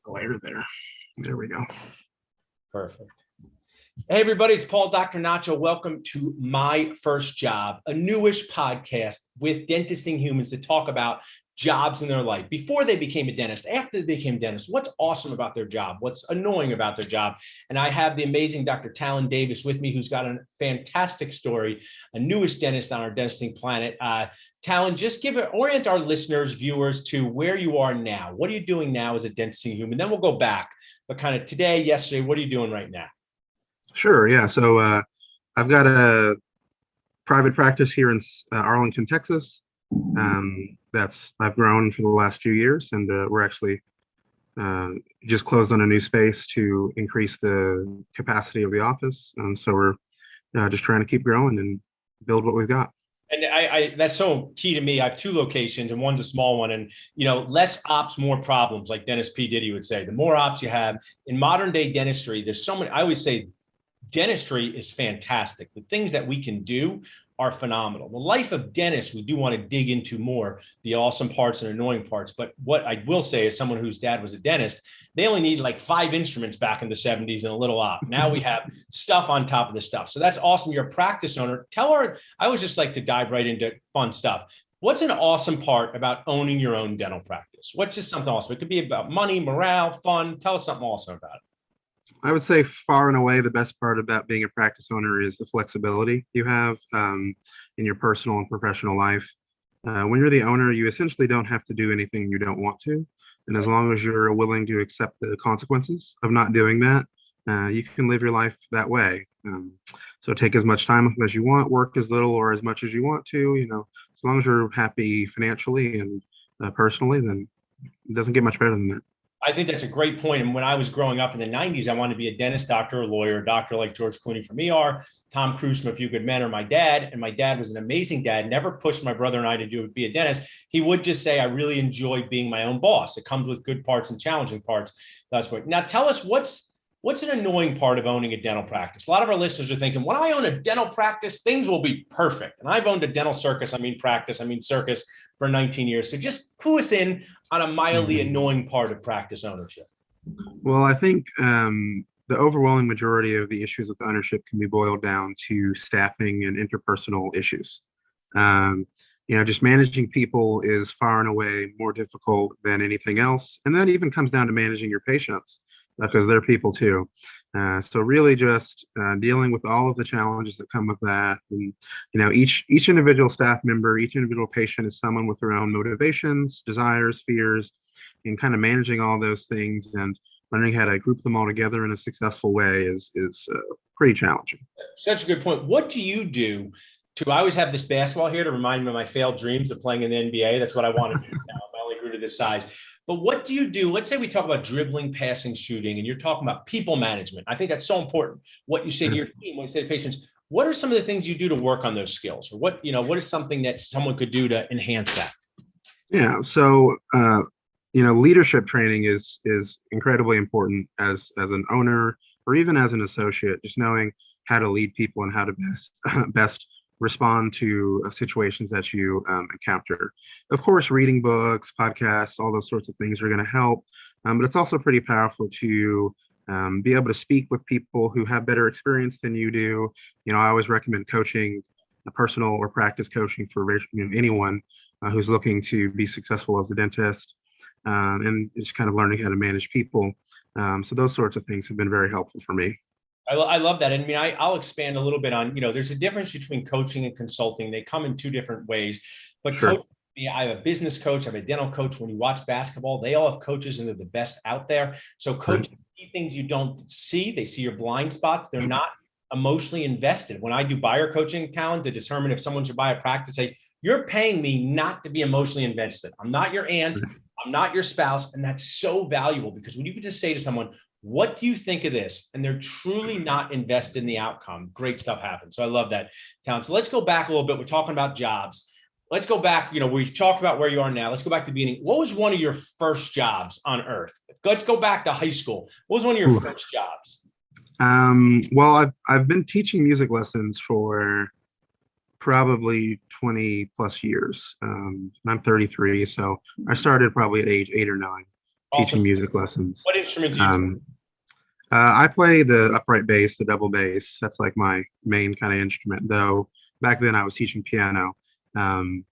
Glare there. There we go. Perfect. Hey, everybody, it's Paul, Dr. Nacho. Welcome to My First Job, a newish podcast with dentisting humans to talk about jobs in their life before they became a dentist, after they became dentists, what's awesome about their job, what's annoying about their job. And I have the amazing Dr. Talon Davis with me, who's got a fantastic story, a newest dentist on our dentisting planet. Talon, just orient our listeners, viewers to where you are now. What are you doing now as a dentisting human? Then we'll go back, but kind of today, yesterday, what are you doing right now? Sure. Yeah. So I've got a private practice here in Arlington, Texas. I've grown for the last few years, and we're actually just closed on a new space to increase the capacity of the office. And so we're just trying to keep growing and build what we've got. And I that's so key to me. I have two locations, and one's a small one. And, less ops, more problems, like Dennis P. Diddy would say. The more ops you have in modern day dentistry, there's so many. I always say dentistry is fantastic. The things that we can do are phenomenal. The life of dentists, we do want to dig into more, the awesome parts and annoying parts. But what I will say, as someone whose dad was a dentist, they only needed like 5 instruments back in the 70s and a little op. Now we have stuff on top of the stuff. So that's awesome. You're a practice owner. I always just like to dive right into fun stuff. What's an awesome part about owning your own dental practice? What's just something awesome? It could be about money, morale, fun. Tell us something awesome about it. I would say far and away the best part about being a practice owner is the flexibility you have in your personal and professional life. When you're the owner, you essentially don't have to do anything you don't want to. And as long as you're willing to accept the consequences of not doing that, you can live your life that way. So take as much time as you want, work as little or as much as you want to, as long as you're happy financially and personally, then it doesn't get much better than that. I think that's a great point. And when I was growing up in the 90s, I wanted to be a dentist, doctor, a lawyer, a doctor like George Clooney from ER, Tom Cruise from A Few Good Men, or my dad. And my dad was an amazing dad, never pushed my brother and I to be a dentist. He would just say, I really enjoy being my own boss. It comes with good parts and challenging parts. That's what. Now tell us what's an annoying part of owning a dental practice? A lot of our listeners are thinking, when I own a dental practice, things will be perfect. And I've owned a dental circus, circus for 19 years. So just clue us in on a mildly annoying part of practice ownership. Well, I think the overwhelming majority of the issues with ownership can be boiled down to staffing and interpersonal issues. Just managing people is far and away more difficult than anything else. And that even comes down to managing your patients, because they're people too. So really just dealing with all of the challenges that come with that. And, each individual staff member, each individual patient is someone with their own motivations, desires, fears, and kind of managing all those things and learning how to group them all together in a successful way is pretty challenging. Such a good point. What do you do I always have this basketball here to remind me of my failed dreams of playing in the NBA. That's what I want to do now. I only grew to this size. But what do you do? Let's say we talk about dribbling, passing, shooting, and you're talking about people management. I think that's so important. What you say to your team, what you say to patients, what are some of the things you do to work on those skills? Or what is something that someone could do to enhance that? Yeah. So, leadership training is incredibly important as an owner or even as an associate, just knowing how to lead people and how to best respond to situations that you encounter. Of course, reading books, podcasts, all those sorts of things are going to help. But it's also pretty powerful to be able to speak with people who have better experience than you do. I always recommend coaching, personal or practice coaching for anyone who's looking to be successful as a dentist, and just kind of learning how to manage people. So those sorts of things have been very helpful for me. I love that. And I'll expand a little bit on, there's a difference between coaching and consulting. They come in two different ways, but Sure. I have a business coach, I have a dental coach. When you watch basketball, they all have coaches and they're the best out there. So coaching see things you don't see. They see your blind spots. They're not emotionally invested. When I do buyer coaching, Talon, to determine if someone should buy a practice, say, you're paying me not to be emotionally invested. I'm not your aunt. I'm not your spouse. And that's so valuable, because when you can just say to someone, what do you think of this? And they're truly not invested in the outcome, great stuff happens. So I love that, Talon. So let's go back a little bit. We're talking about jobs. Let's go back. We talked about where you are now. Let's go back to the beginning. What was one of your first jobs on earth? Let's go back to high school. What was one of your first jobs? Well, I've been teaching music lessons for probably 20 plus years. I'm 33, so I started probably at age 8 or 9 teaching Awesome. music lessons. What instrument do you play? Um, I play the upright bass, the double bass. That's like my main kind of instrument, though. Back then, I was teaching piano. Um,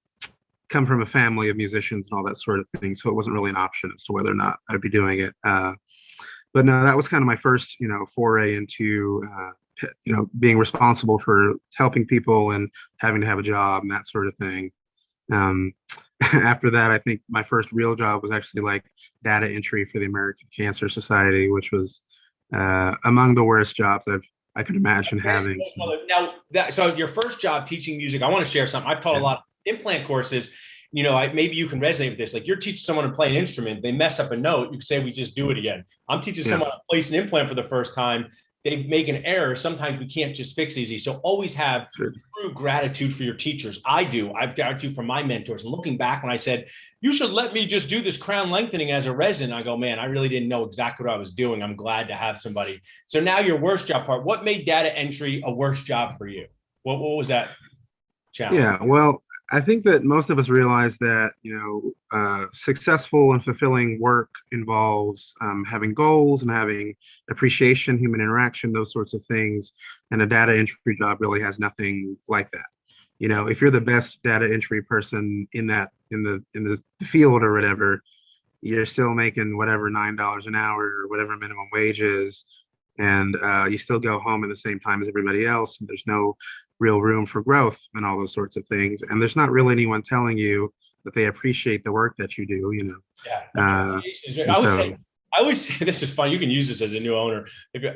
come from a family of musicians and all that sort of thing, so it wasn't really an option as to whether or not I'd be doing it. But no, that was kind of my first, foray into, being responsible for helping people and having to have a job and that sort of thing. Um, after that, I think my first real job was actually like data entry for the American Cancer Society, which was among the worst jobs I could imagine having. Now, so your first job teaching music, I want to share something. I've taught a Yeah, lot of implant courses. Maybe you can resonate with this. Like you're teaching someone to play an instrument, they mess up a note, you can say, we just do it again. I'm teaching yeah, someone to place an implant for the first time. They make an error. Sometimes we can't just fix easy. So always have sure. true gratitude for your teachers. I do. I've gratitude for my mentors. And looking back when I said, you should let me just do this crown lengthening as a resident, I go, man, I really didn't know exactly what I was doing. I'm glad to have somebody. So now your worst job part, what made data entry a worst job for you? What was that challenge? Yeah, well, I think that most of us realize that, successful and fulfilling work involves having goals and having appreciation, human interaction, those sorts of things. And a data entry job really has nothing like that. If you're the best data entry person in the field or whatever, you're still making whatever $9 an hour or whatever minimum wage is, and you still go home at the same time as everybody else. And there's no real room for growth and all those sorts of things. And there's not really anyone telling you that they appreciate the work that you do. Yeah, And so, I always say this is fun. You can use this as a new owner.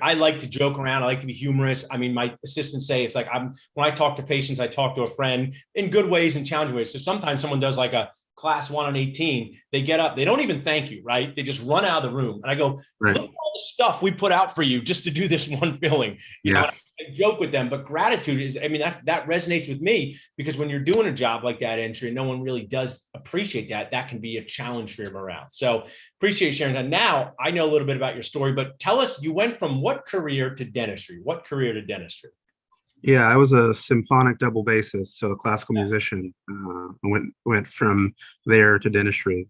I like to joke around. I like to be humorous. I mean, my assistants say it's like when I talk to patients, I talk to a friend in good ways and challenging ways. So sometimes someone does like a class 1 on 18, they get up, they don't even thank you, right? They just run out of the room. And I go, right, look at all the stuff we put out for you just to do this one filling. yeah, I joke with them, but gratitude is, I mean, that resonates with me because when you're doing a job like that entry and no one really does appreciate that, that can be a challenge for your morale. So appreciate sharing that. Now I know a little bit about your story, but tell us, you went from what career to dentistry? What career to dentistry? yeah. I was a symphonic double bassist, so a classical musician. Went from there to dentistry.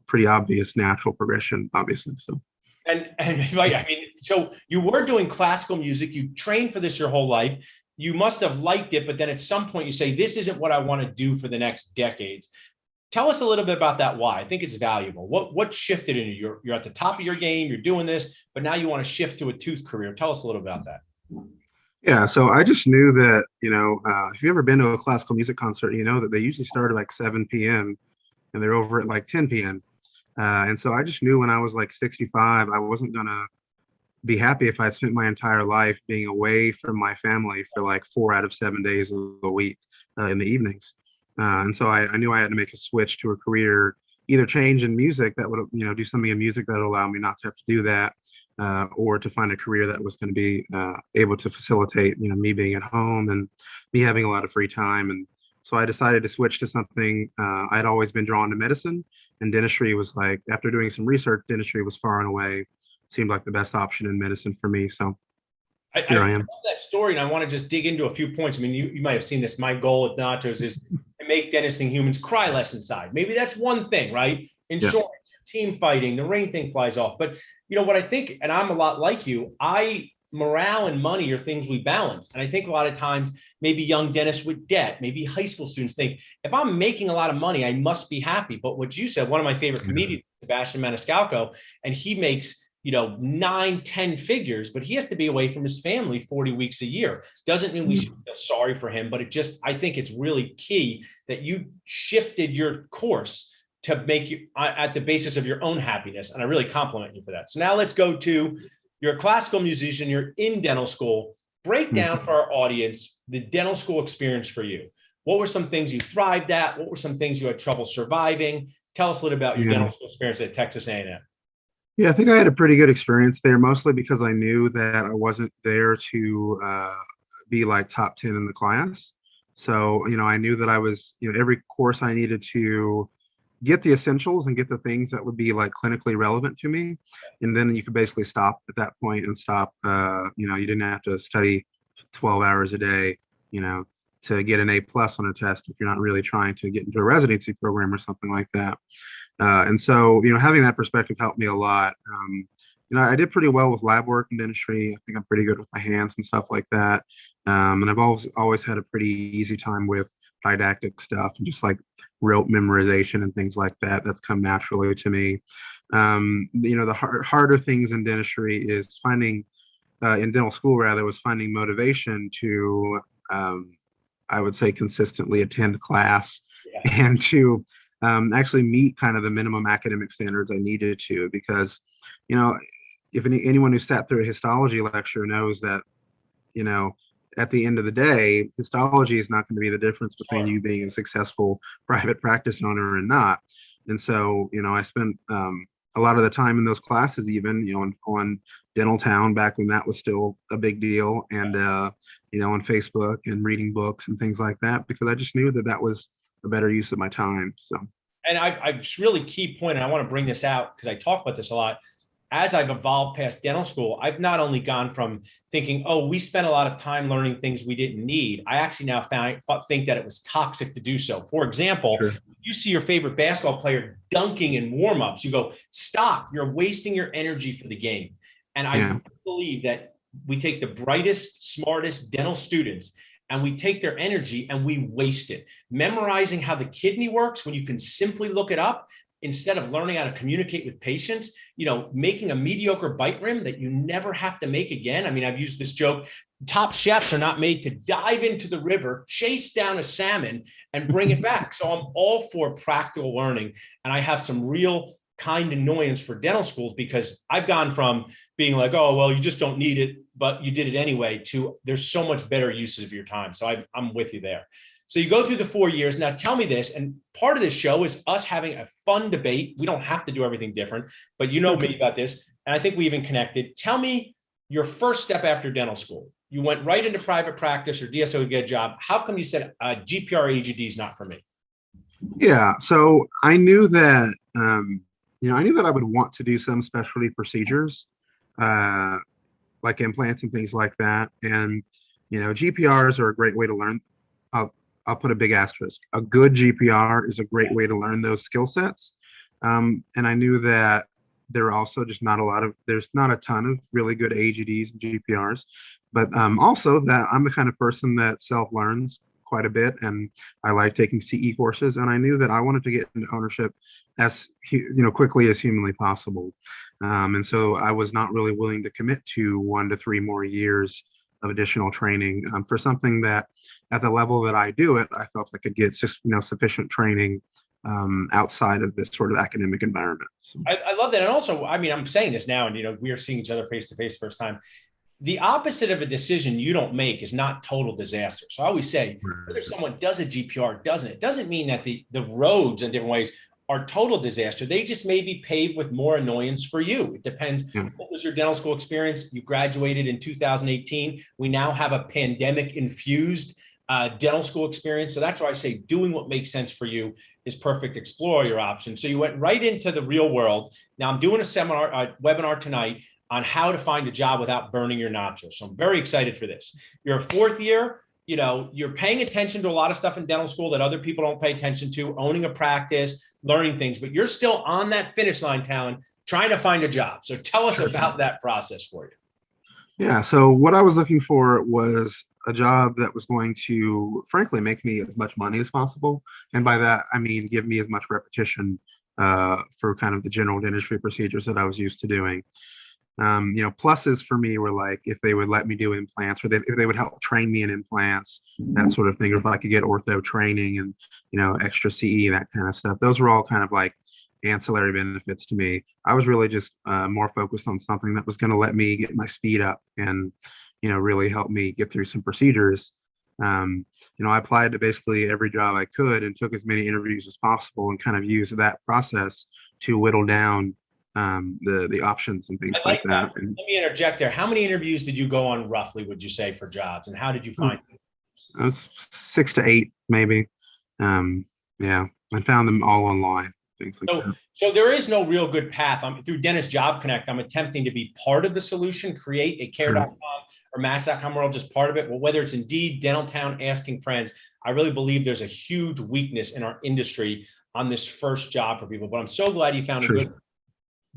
Pretty obvious natural progression, obviously. So. And like, I mean, so you were doing classical music, you trained for this your whole life. You must have liked it, but then at some point you say, this isn't what I want to do for the next decades. Tell us a little bit about that. Why? I think it's valuable. What shifted in you? You're at the top of your game, you're doing this, but now you want to shift to a tooth career. Tell us a little about that. Yeah, so I just knew that, if you've ever been to a classical music concert, you know that they usually start at like 7 p.m. and they're over at like 10 p.m. And so I just knew when I was like 65, I wasn't gonna be happy if I spent my entire life being away from my family for like 4 out of 7 days of the week in the evenings. And so I knew I had to make a switch to a career, either change in music that would, do something in music that would allow me not to have to do that, or to find a career that was going to be able to facilitate, me being at home and me having a lot of free time. And so I decided to switch to something. I'd always been drawn to medicine, and dentistry was like, after doing some research, dentistry was far and away seemed like the best option in medicine for me. So I here I love am. that story, and I want to just dig into a few points. I mean, you might have seen this. My goal at Nachos is to make dentist humans cry less inside. Maybe that's one thing, right? Yeah. Insurance, team fighting, the rain thing flies off. But what I think, and I'm a lot like you, morale and money are things we balance. And I think a lot of times, maybe young dentists with debt, maybe high school students think, if I'm making a lot of money, I must be happy. But what you said, one of my favorite comedians, Sebastian Maniscalco, and he makes 9, 10 figures, but he has to be away from his family 40 weeks a year. Doesn't mean we should feel sorry for him, but I think it's really key that you shifted your course to make you at the basis of your own happiness. And I really compliment you for that. So now let's go to, you're a classical musician, you're in dental school. Break down for our audience the dental school experience for you. What were some things you thrived at? What were some things you had trouble surviving? Tell us a little about your dental school experience at Texas A&M. Yeah, I think I had a pretty good experience there, mostly because I knew that I wasn't there to be like top 10 in the class. So, I knew that I was, every course I needed to get the essentials and get the things that would be like clinically relevant to me. And then you could basically stop at that point and stop, you didn't have to study 12 hours a day, to get an A+ on a test if you're not really trying to get into a residency program or something like that. And so, having that perspective helped me a lot. I did pretty well with lab work and dentistry. I think I'm pretty good with my hands and stuff like that. And I've always had a pretty easy time with didactic stuff and just like rote memorization and things like that. That's come naturally to me. The harder things in dentistry is finding, in dental school rather, was finding motivation to, I would say, consistently attend class Yeah. and to actually meet kind of the minimum academic standards I needed to, because, if anyone who sat through a histology lecture knows that, at the end of the day, histology is not going to be the difference between Sure. you being a successful private practice owner and not. And so, I spent a lot of the time in those classes, even, on Dental Town back when that was still a big deal, and, on Facebook and reading books and things like that, because I just knew that that was a better use of my time. So, And I've really key point, and I want to bring this out because I talk about this a lot. As I've evolved past dental school, I've not only gone from thinking, oh, we spent a lot of time learning things we didn't need. I actually now think that it was toxic to do so. For example, sure. you see your favorite basketball player dunking in warmups, you go, stop, you're wasting your energy for the game. And I believe that we take the brightest, smartest dental students and we take their energy and we waste it. Memorizing how the kidney works when you can simply look it up, instead of learning how to communicate with patients, making a mediocre bite rim that you never have to make again. I mean, I've used this joke, top chefs are not made to dive into the river, chase down a salmon and bring it back. So I'm all for practical learning. And I have some real kind annoyance for dental schools because I've gone from being like, oh, well, you just don't need it, but you did it anyway, to there's so much better uses of your time. So I'm with you there. So you go through the 4 years. Now tell me this, and part of this show is us having a fun debate. We don't have to do everything different, but you know me about this. And I think we even connected. Tell me your first step after dental school. You went right into private practice or DSO to get a job. How come you said GPR AGD is not for me? Yeah. So I knew that, I knew that I would want to do some specialty procedures, like implants and things like that. And, GPRs are a great way to learn. I'll put a big asterisk. A good GPR is a great way to learn those skill sets. And I knew that there are also just there's not a ton of really good AGDs and GPRs, but also that I'm the kind of person that self-learns quite a bit, and I like taking CE courses, and I knew that I wanted to get into ownership as quickly as humanly possible. And so I was not really willing to commit to 1 to 3 more years of additional training for something that at the level that I do it, I felt I could get sufficient training outside of this sort of academic environment. So. I love that. And also, I mean, I'm saying this now, and we are seeing each other face to face first time. The opposite of a decision you don't make is not total disaster. So I always say, whether someone does a GPR, doesn't mean that the roads in different ways are total disaster. They just may be paved with more annoyance for you. It depends. Yeah. What was your dental school experience? You graduated in 2018. We now have a pandemic infused dental school experience. So that's why I say doing what makes sense for you is perfect. Explore your options. So you went right into the real world. Now I'm doing a webinar tonight on how to find a job without burning your nachos. So I'm very excited for this. You're a 4th year, you're paying attention to a lot of stuff in dental school that other people don't pay attention to, owning a practice, learning things, but you're still on that finish line, Talon, trying to find a job. So tell us about that process for you. Yeah. So what I was looking for was a job that was going to, frankly, make me as much money as possible. And by that, I mean, give me as much repetition for kind of the general dentistry procedures that I was used to doing. Pluses for me were like if they would let me do implants, or if they would help train me in implants, that sort of thing, or if I could get ortho training and, extra CE, that kind of stuff. Those were all kind of like ancillary benefits to me. I was really just more focused on something that was going to let me get my speed up and, really help me get through some procedures. I applied to basically every job I could and took as many interviews as possible and kind of used that process to whittle down the options and things like that. And let me interject there. How many interviews did you go on roughly, would you say, for jobs, and how did you find them? I was 6 to 8, maybe. Yeah, I found them all online, things like that. So there is no real good path. Through Dentist Job Connect, I'm attempting to be part of the solution, create a care.com or Match.com world, just part of it. Well, whether it's Indeed, Dentaltown, Asking Friends, I really believe there's a huge weakness in our industry on this first job for people. But I'm so glad you found a good.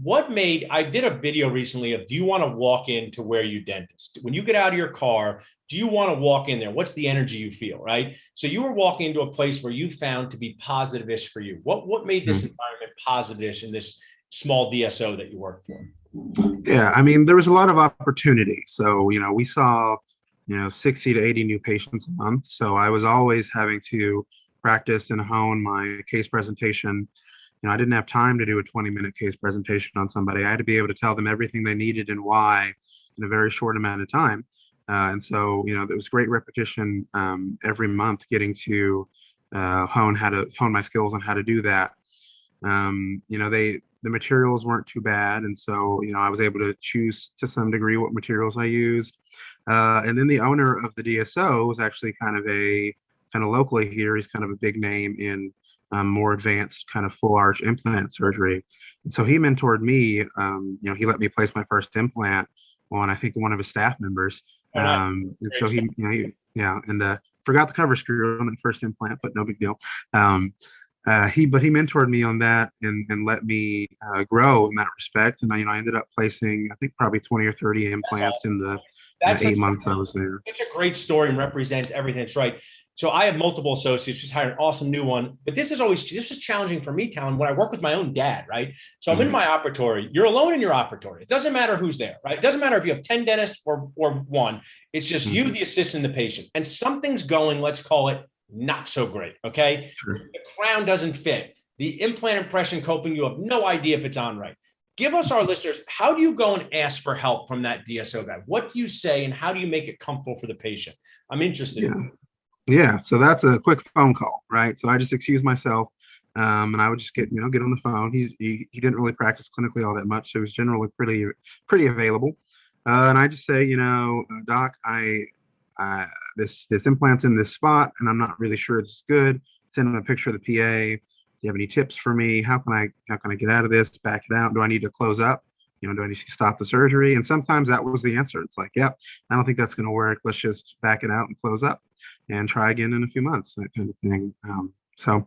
I did a video recently of, do you want to walk into where you dentist? When you get out of your car, do you want to walk in there? What's the energy you feel, right? So you were walking into a place where you found to be positive-ish for you. What made this environment positive-ish in this small DSO that you worked for? Yeah, I mean, there was a lot of opportunity. So, we saw, 60 to 80 new patients a month. So I was always having to practice and hone my case presentation. I didn't have time to do a 20-minute case presentation on somebody. I had to be able to tell them everything they needed and why in a very short amount of time. And so, there was great repetition every month, getting to hone my skills on how to do that. The materials weren't too bad, and so I was able to choose to some degree what materials I used. And then the owner of the DSO was actually kind of locally here. He's kind of a big name in more advanced kind of full arch implant surgery. And so he mentored me. He let me place my first implant on, I think, one of his staff members. And so forgot the cover screw on the first implant, but no big deal. He mentored me on that and let me grow in that respect. And I ended up placing, I think, probably 20 or 30 implants in the 8 months I was there. It's a great story and represents everything that's right. So I have multiple associates, just hired an awesome new one, but this is challenging for me, Talon, when I work with my own dad, right? So I'm in my operatory. You're alone in your operatory. It doesn't matter who's there, right? It doesn't matter if you have 10 dentists or one. It's just you, the assistant, and the patient. And something's going, let's call it, not so great, okay? Sure. The crown doesn't fit. The implant impression coping, you have no idea if it's on right. Give us, our listeners, how do you go and ask for help from that DSO guy? What do you say, and how do you make it comfortable for the patient? I'm interested. Yeah. So that's a quick phone call, right? So I just excuse myself, and I would just get on the phone. He didn't really practice clinically all that much, so he was generally pretty available. And I just say, Doc, this implant's in this spot, and I'm not really sure it's good. Send him a picture of the PA. Do you have any tips for me? How can I get out of this? Back it out? Do I need to close up? Do I need to stop the surgery? And sometimes that was the answer. It's like, yep, I don't think that's going to work. Let's just back it out and close up and try again in a few months, that kind of thing. So,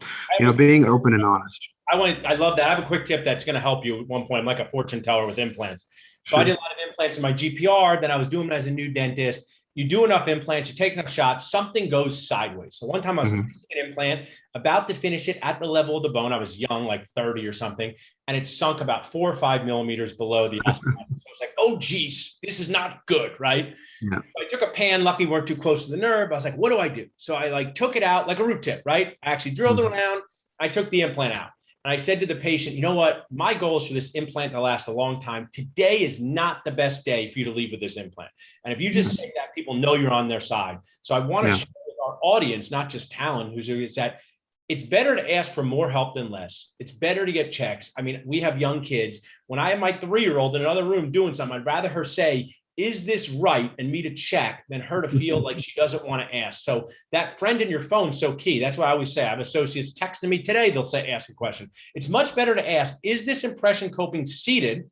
being open and honest. I love that. I have a quick tip that's going to help you at one point. I'm like a fortune teller with implants. So I did a lot of implants in my GPR. Then I was doing them as a new dentist. You do enough implants, you take enough shots, something goes sideways. So one time I was placing an implant, about to finish it at the level of the bone. I was young, like 30 or something, and it sunk about 4 or 5 millimeters below the osteotomy. So I was like, oh, geez, this is not good, right? Yeah. So I took a pan, luckily weren't too close to the nerve. I was like, what do I do? So I took it out like a root tip, right? I actually drilled it around. I took the implant out. And I said to the patient, you know what? My goal is for this implant to last a long time. Today is not the best day for you to leave with this implant. And if you just say that, people know you're on their side. So I want to share with our audience, not just Talon, is that it's better to ask for more help than less. It's better to get checks. I mean, we have young kids. When I have my 3-year-old in another room doing something, I'd rather her say, is this right? And me to check than her to feel like she doesn't want to ask. So that friend in your phone is so key. That's why I always say, I have associates texting me today. They'll say, ask a question. It's much better to ask, is this impression coping seated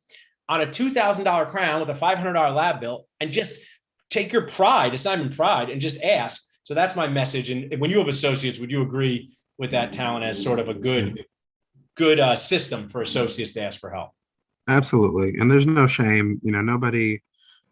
on a $2,000 crown with a $500 lab bill? And just take your pride. It's not even pride, and just ask. So that's my message. And when you have associates, would you agree with that, Talon, as sort of a good system for associates to ask for help? Absolutely. And there's no shame, nobody.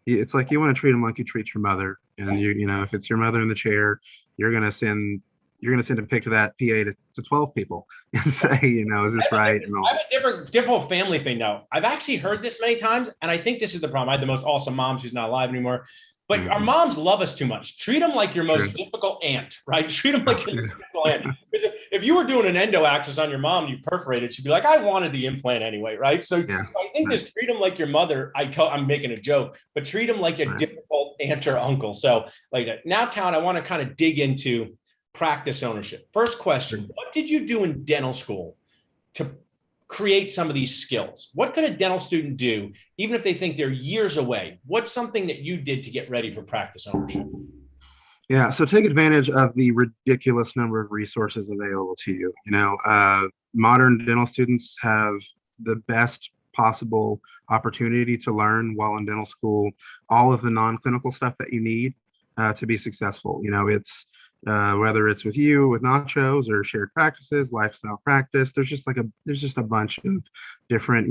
It's like you want to treat them like you treat your mother, and if it's your mother in the chair, you're gonna send a pic of that PA to 12 people and say, is this right? I have a different family thing though. I've actually heard this many times, and I think this is the problem. I had the most awesome mom. She's not alive anymore. But our moms love us too much. Treat them like your most difficult aunt, right? Treat them like your most difficult aunt. Because if you were doing an endo access on your mom, you perforated, she'd be like, I wanted the implant anyway, right? So I think this treat them like your mother. I'm making a joke, but treat them like a difficult aunt or uncle. So like that. Now, Talon, I want to kind of dig into practice ownership. First question, what did you do in dental school to create some of these skills? What could a dental student do, even if they think they're years away? What's something that you did to get ready for practice ownership? Yeah, so take advantage of the ridiculous number of resources available to you. Modern dental students have the best possible opportunity to learn while in dental school all of the non-clinical stuff that you need to be successful. It's whether it's with you with nachos or shared practices, lifestyle practice. There's just a bunch of different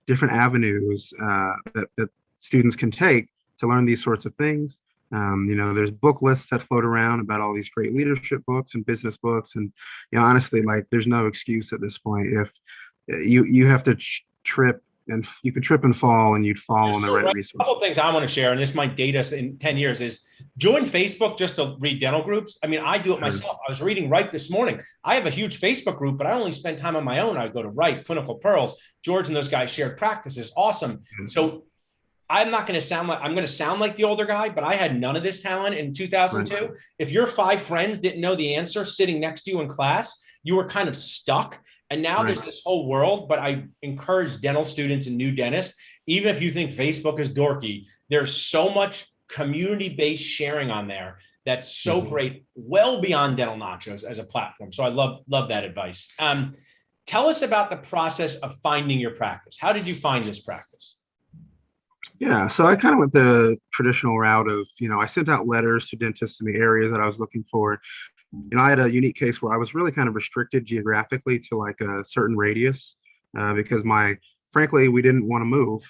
different avenues that students can take to learn these sorts of things. There's book lists that float around about all these great leadership books and business books, and honestly, like, there's no excuse at this point. If you have to trip, and you could trip and fall, and you'd fall on the right resource. A couple of things I want to share, and this might date us in 10 years, is join Facebook just to read dental groups. I mean, I do it myself. I was reading Wright this morning. I have a huge Facebook group, but I only spend time on my own. I go to Wright, Clinical Pearls. George and those guys shared practices. Awesome. Mm-hmm. So I'm not going to sound like I'm going to sound like the older guy, but I had none of this talent in 2002. Right. If your 5 friends didn't know the answer sitting next to you in class, you were kind of stuck. And now there's this whole world, but I encourage dental students and new dentists, even if you think Facebook is dorky, there's so much community-based sharing on there that's so great, well beyond dental nachos as a platform. So I love that advice. Tell us about the process of finding your practice. How did you find this practice? Yeah, so I kind of went the traditional route of, I sent out letters to dentists in the areas that I was looking for. I had a unique case where I was really kind of restricted geographically to like a certain radius because frankly, we didn't want to move.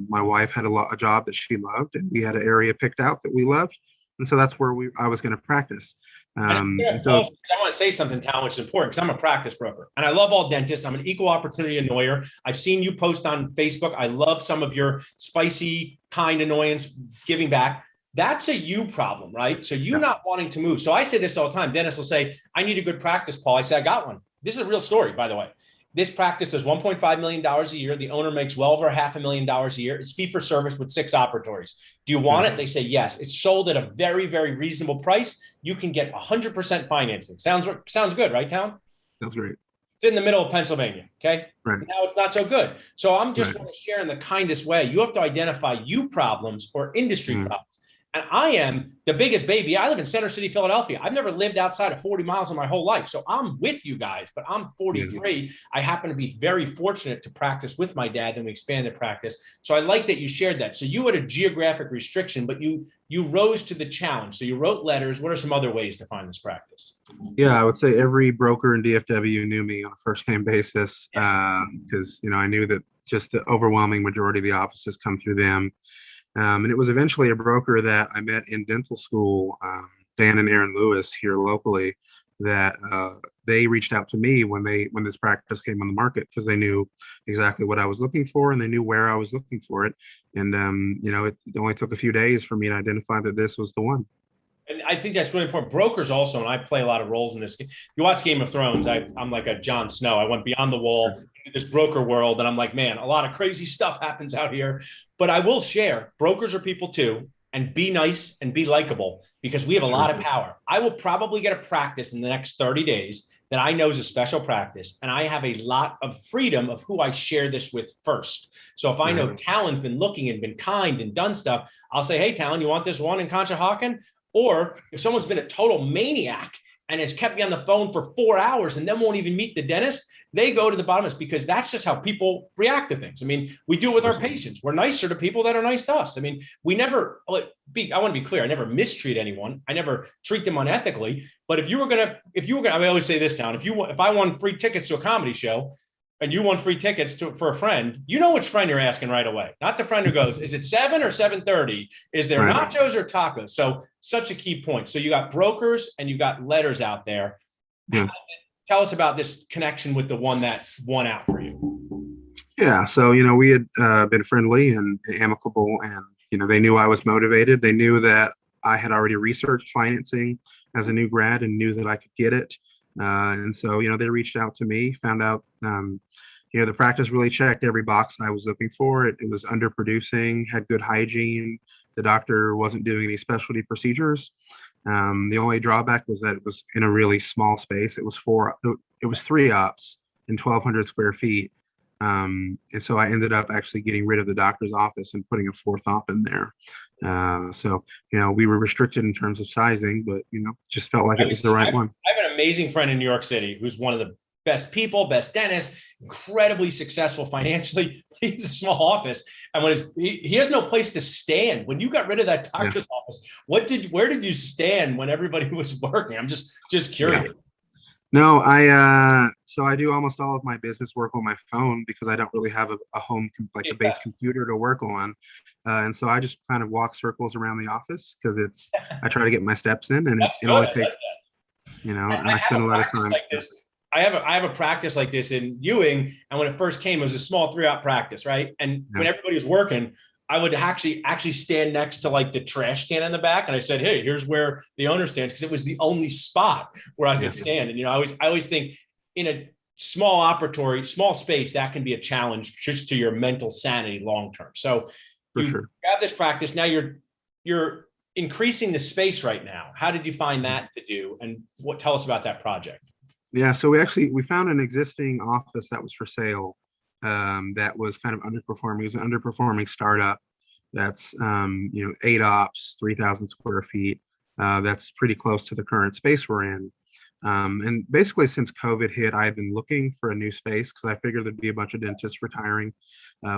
My wife had a job that she loved, and we had an area picked out that we loved. And so that's where I was going to practice. I want to say something, Talon, which is important because I'm a practice broker and I love all dentists. I'm an equal opportunity annoyer. I've seen you post on Facebook. I love some of your spicy, kind annoyance giving back. That's a you problem, right? So you not wanting to move. So I say this all the time. Dentists will say, I need a good practice, Paul. I say, I got one. This is a real story, by the way. This practice does $1.5 million a year. The owner makes well over $500,000 a year. It's fee for service with 6 operatories. Do you want it? They say yes. It's sold at a very, very reasonable price. You can get 100% financing. Sounds good, right, Talon? Sounds great. It's in the middle of Pennsylvania, okay? Right. Now it's not so good. So I'm just want to share in the kindest way. You have to identify you problems or industry problems. And I am the biggest baby. I live in Center City, Philadelphia. I've never lived outside of 40 miles in my whole life. So I'm with you guys, but I'm 43. I happen to be very fortunate to practice with my dad, and we expanded practice. So I like that you shared that. So you had a geographic restriction, but you rose to the challenge. So you wrote letters. What are some other ways to find this practice? Yeah, I would say every broker in DFW knew me on a first name basis because, I knew that just the overwhelming majority of the offices come through them. And it was eventually a broker that I met in dental school, Dan and Aaron Lewis here locally, that they reached out to me when this practice came on the market because they knew exactly what I was looking for and they knew where I was looking for it. And, it only took a few days for me to identify that this was the one. And I think that's really important. Brokers also, and I play a lot of roles in this. If you watch Game of Thrones, I'm like a Jon Snow. I went beyond the wall into this broker world, and I'm like, man, a lot of crazy stuff happens out here. But I will share, brokers are people too, and be nice and be likable because we have a lot of power. I will probably get a practice in the next 30 days that I know is a special practice, and I have a lot of freedom of who I share this with first. So if I know Talon's been looking and been kind and done stuff, I'll say, hey, Talon, you want this one in Conshohocken? Or if someone's been a total maniac and has kept me on the phone for 4 hours and then won't even meet the dentist, they go to the bottom of this because that's just how people react to things. I mean, we do it with our patients. We're nicer to people that are nice to us. I mean, I want to be clear. I never mistreat anyone. I never treat them unethically. But if you were gonna, I always say this, Town, if I won free tickets to a comedy show and you won free tickets for a friend, you know which friend you're asking right away. Not the friend who goes, is it 7 or 7:30? Is there nachos or tacos? So such a key point. So you got brokers and you got letters out there. Yeah. Tell us about this connection with the one that won out for you. Yeah. So, we had been friendly and amicable, and, they knew I was motivated. They knew that I had already researched financing as a new grad and knew that I could get it. And so, they reached out to me, found out, the practice really checked every box I was looking for. It was underproducing, had good hygiene. The doctor wasn't doing any specialty procedures. The only drawback was that it was in a really small space. It was 3 ops in 1,200 square feet. And so I ended up actually getting rid of the doctor's office and putting a 4th op in there. So, we were restricted in terms of sizing, but, just felt like it was the right one. I have an amazing friend in New York City who's one of the best people, best dentist, incredibly successful financially. He's a small office. And when he has no place to stand. When you got rid of that doctor's office, where did you stand when everybody was working? I'm just curious. Yeah. No, so I do almost all of my business work on my phone because I don't really have a home, like a base computer to work on. And so I just kind of walk circles around the office because I try to get my steps in, and it only takes, and I spend a lot of time. Like this. I have a practice like this in Ewing, and when it first came, it was a small 3-out practice, right? And when everybody was working, I would actually stand next to like the trash can in the back, and I said, "Hey, here's where the owner stands," because it was the only spot where I could stand. And I always think in a small space that can be a challenge just to your mental sanity long term. So you have this practice now. You're increasing the space right now. How did you find that to do, and tell us about that project? Yeah, so we found an existing office that was for sale, that was kind of underperforming. It was an underperforming startup that's 8 ops, 3,000 square feet. That's pretty close to the current space we're in. And basically, since COVID hit, I've been looking for a new space because I figured there'd be a bunch of dentists retiring,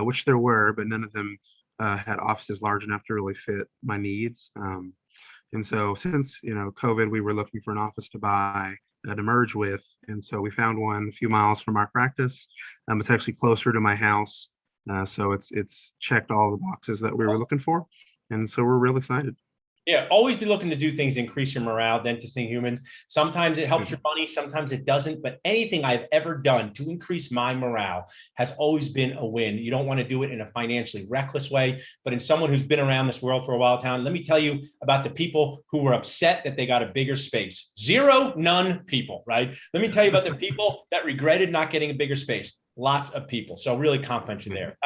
which there were, but none of them had offices large enough to really fit my needs. And so since COVID, we were looking for an office to buy, to merge with, and so we found one a few miles from our practice. It's actually closer to my house, so it's checked all the boxes that we were looking for, and so we're real excited. Yeah, always be looking to do things to increase your morale, dentisting humans. Sometimes it helps your money, sometimes it doesn't. But anything I've ever done to increase my morale has always been a win. You don't want to do it in a financially reckless way, but in someone who's been around this world for a while, Talon. Let me tell you about the people who were upset that they got a bigger space. None people, right? Let me tell you about the people that regretted not getting a bigger space. Lots of people. So really compliment you there.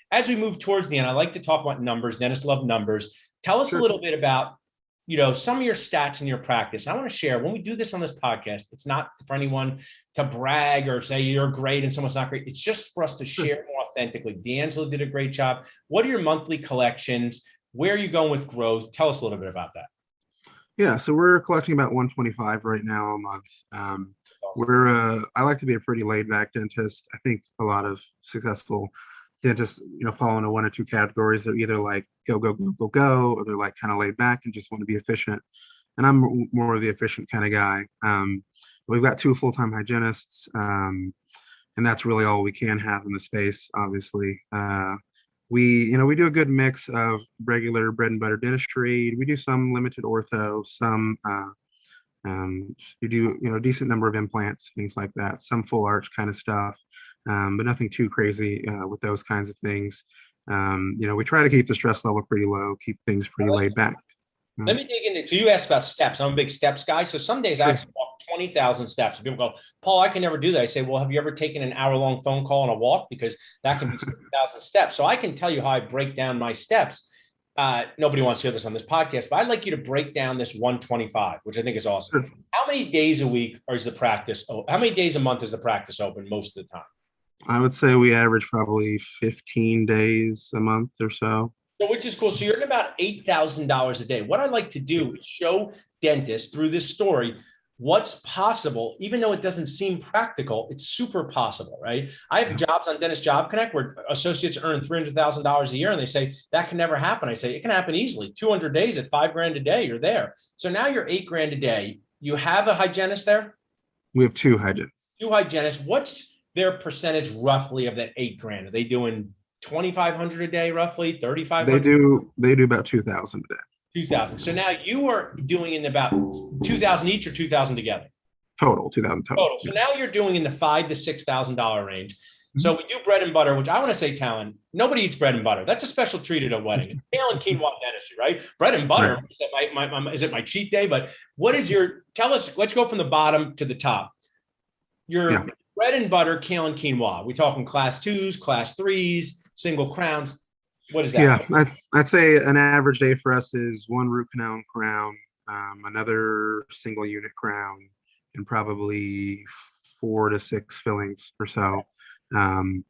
As we move towards the end, I like to talk about numbers. Dentists love numbers. Tell us a little bit about, some of your stats in your practice. I want to share, when we do this on this podcast, it's not for anyone to brag or say you're great and someone's not great. It's just for us to share more authentically. D'Angelo did a great job. What are your monthly collections? Where are you going with growth? Tell us a little bit about that. Yeah, so we're collecting about 125 right now a month. Awesome. I like to be a pretty laid back dentist. I think a lot of successful dentists, fall into one or two categories. They're either like go, or they're like kind of laid back and just want to be efficient. And I'm more of the efficient kind of guy. We've got 2 full-time hygienists, and that's really all we can have in the space, obviously. We do a good mix of regular bread and butter dentistry. We do some limited ortho, some we do a decent number of implants, things like that, some full arch kind of stuff. But nothing too crazy with those kinds of things. We try to keep the stress level pretty low, keep things pretty laid back. Let me dig into, you asked about steps. I'm a big steps guy. So some days I actually walk 20,000 steps. And people go, Paul, I can never do that. I say, well, have you ever taken an hour-long phone call and a walk? Because that can be 60,000 steps. So I can tell you how I break down my steps. Nobody wants to hear this on this podcast, but I'd like you to break down this 125, which I think is awesome. Sure. How many days a week is the practice? How many days a month is the practice open most of the time? I would say we average probably 15 days a month or so. So, which is cool. So you're at about $8,000 a day. What I like to do is show dentists through this story what's possible, even though it doesn't seem practical. It's super possible, right? I have jobs on Dentist Job Connect where associates earn $300,000 a year, and they say that can never happen. I say it can happen easily. 200 days at $5,000 a day, you're there. So now you're $8,000 a day. You have a hygienist there? We have 2 hygienists. 2 hygienists. What's their percentage roughly of that $8,000? Are they doing 2,500 a day, roughly 3,500? They do about 2,000 a day. 2,000. So now you are doing in about 2,000 each or 2,000 together? Total, 2,000 total. So now you're doing in the $5,000 to $6,000 range. Mm-hmm. So we do bread and butter, which I want to say, Talon, nobody eats bread and butter. That's a special treat at a wedding. It's Talon quinoa dentistry, right? Bread and butter. Right. Is it my cheat day? But what is tell us, let's go from the bottom to the top. Bread and butter, Talon quinoa. We talking class 2s, class 3s, single crowns. What is that? Yeah, I'd say an average day for us is 1 root canal and crown, another single unit crown, and probably 4 to 6 fillings or so. And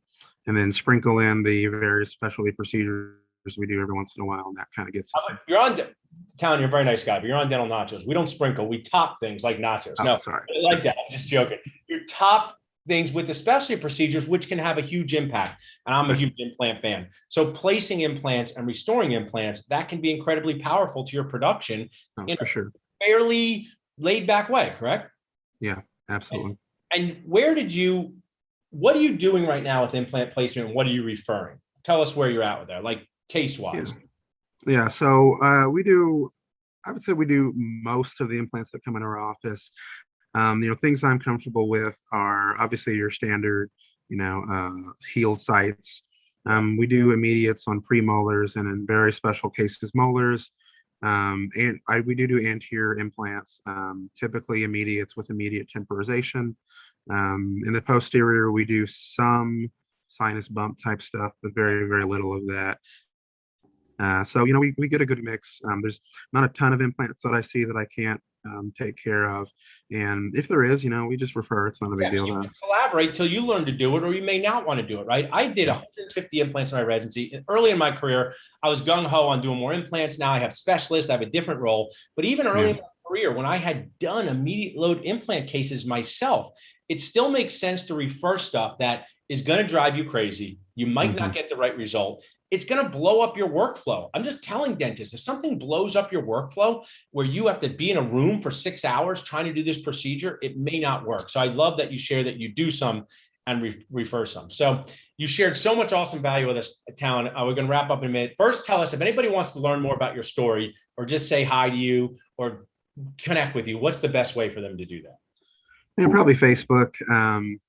then sprinkle in the various specialty procedures we do every once in a while, and that kind of gets us. You're on, Talon, you're a very nice guy, but you're on dental nachos. We don't sprinkle. We top things like nachos. No, sorry. I like that. I'm just joking. You top things with especially procedures, which can have a huge impact. And I'm a huge implant fan. So placing implants and restoring implants, that can be incredibly powerful to your production in for sure. a fairly laid back way, correct? Yeah, absolutely. And what are you doing right now with implant placement? And what are you referring? Tell us where you're at with that, like case wise. Yeah. So I would say we do most of the implants that come in our office. Things I'm comfortable with are obviously your standard, healed sites. We do immediates on premolars and in very special cases, molars. We do anterior implants, typically immediates with immediate temporization. In the posterior, we do some sinus bump type stuff, but very, very little of that. So we get a good mix. There's not a ton of implants that I see that I can't take care of, and if there is, we just refer. It's not a big deal You to can us. collaborate till you learn to do it, or you may not want to do it, right? I did 150 implants in my residency. And early in my career, I was gung-ho on doing more implants. Now I have specialists. I have a different role. But even early in my career, when I had done immediate load implant cases myself, it still makes sense to refer stuff that is going to drive you crazy. You might not get the right result. It's going to blow up your workflow. I'm just telling dentists, if something blows up your workflow where you have to be in a room for 6 hours trying to do this procedure, it may not work. So I love that you share that you do some and refer some. So you shared so much awesome value with us, Talon. We're going to wrap up in a minute. First, tell us if anybody wants to learn more about your story or just say hi to you or connect with you, what's the best way for them to do that? And probably Facebook. I'm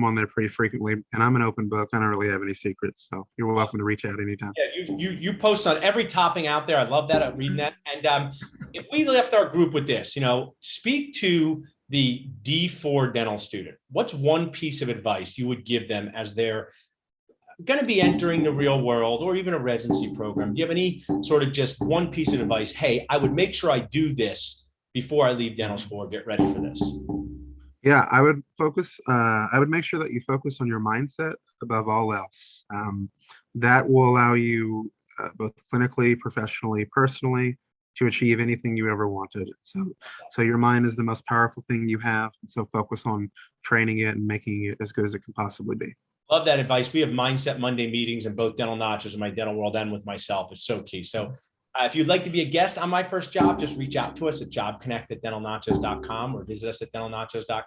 on there pretty frequently, and I'm an open book. I don't really have any secrets, so you're welcome to reach out anytime. Yeah, you post on every topic out there. I love that. I'm reading that. And if we left our group with this, speak to the D4 dental student. What's one piece of advice you would give them as they're going to be entering the real world or even a residency program? Do you have any sort of just one piece of advice? Hey, I would make sure I do this before I leave dental school or get ready for this. Yeah, I would focus. I would make sure that you focus on your mindset above all else. That will allow you both clinically, professionally, personally to achieve anything you ever wanted. So your mind is the most powerful thing you have. So focus on training it and making it as good as it can possibly be. Love that advice. We have Mindset Monday meetings in both Dental Nachos and my dental world and with myself. It's so key. So if you'd like to be a guest on My First Job, just reach out to us at jobconnect@dentalnachos.com or visit us at dentalnachos.com.